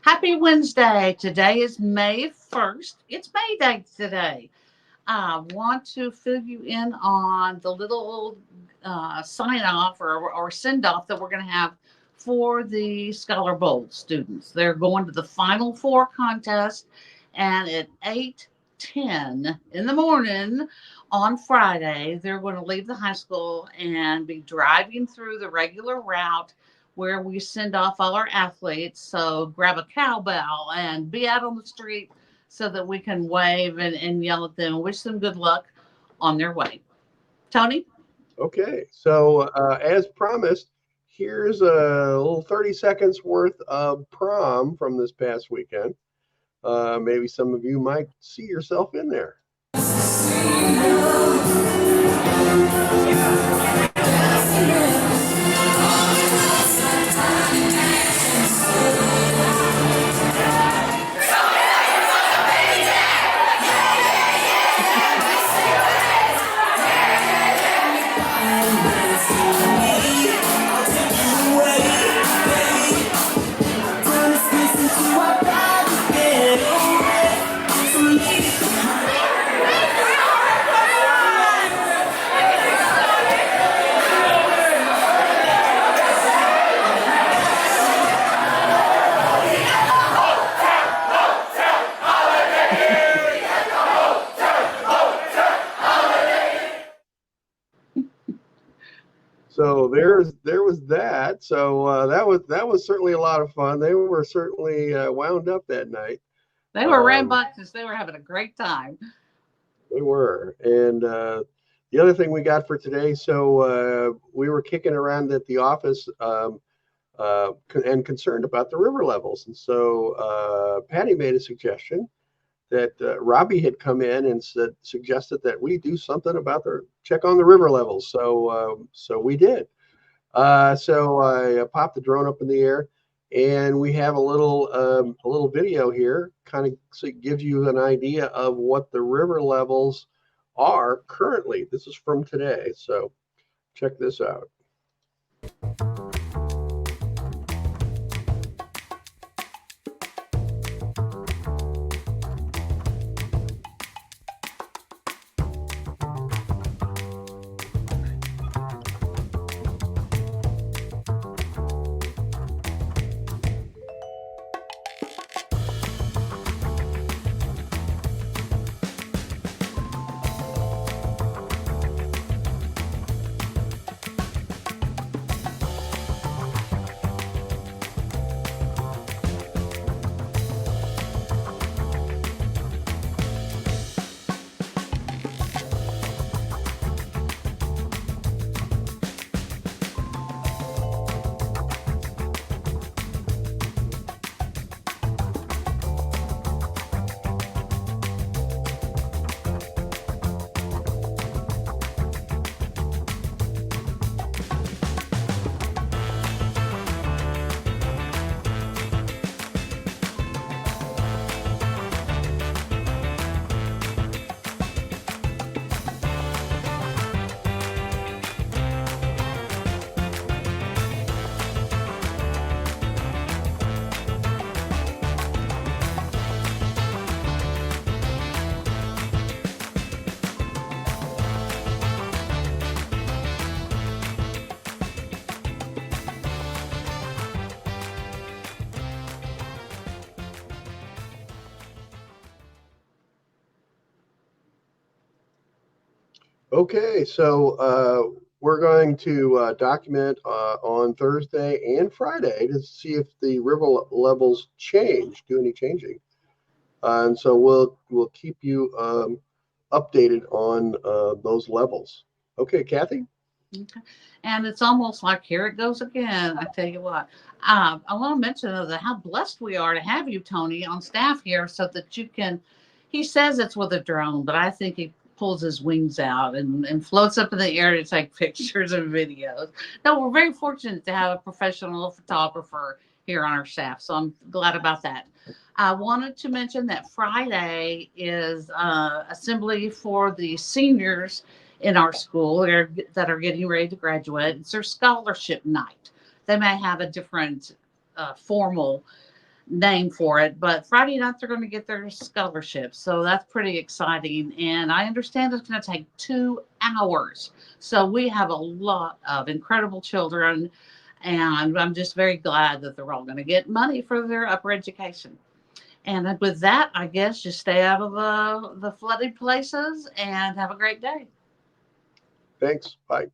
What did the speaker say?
Happy Wednesday. Today is May 1st. It's May Day today. I want to fill you in on the little sign off or send off that we're going to have for the Scholar Bowl students. They're going to the Final Four contest, and at 8:10 in the morning on Friday, they're going to leave the high school and be driving through the regular route where we send off all our athletes. So grab a cowbell and be out on the street so that we can wave and yell at them and wish them good luck on their way. Tony? Okay, so as promised, here's a little 30 seconds worth of prom from this past weekend. Maybe some of you might see yourself in there. So there was that. So that was certainly a lot of fun. They were certainly wound up that night. They were rambunctious. They were having a great time. They were. And the other thing we got for today, so we were kicking around at the office and concerned about the river levels. And so Patty made a suggestion that Robbie had come in and suggested that we do something about the check on the river levels. So we did. So I popped the drone up in the air, and we have a little video here, kind of so it gives you an idea of what the river levels are currently. This is from today, so check this out. Okay, so we're going to document on Thursday and Friday to see if the river levels change, do any changing. And so we'll keep you updated on those levels. Okay, Kathy? Okay. And it's almost like here it goes again. I tell you what, I want to mention how blessed we are to have you, Tony, on staff here so that you can. He says it's with a drone, but I think he pulls his wings out and floats up in the air to take pictures and videos. No, we're very fortunate to have a professional photographer here on our staff, so I'm glad about that. I wanted to mention that Friday is assembly for the seniors in our school that are getting ready to graduate. It's their scholarship night. They may have a different formal name for it. But Friday night they're going to get their scholarships, so that's pretty exciting. And I understand it's going to take 2 hours, so we have a lot of incredible children, and I'm just very glad that they're all going to get money for their upper education. And with that, I guess just stay out of the flooded places and have a great day. Thanks. Bye.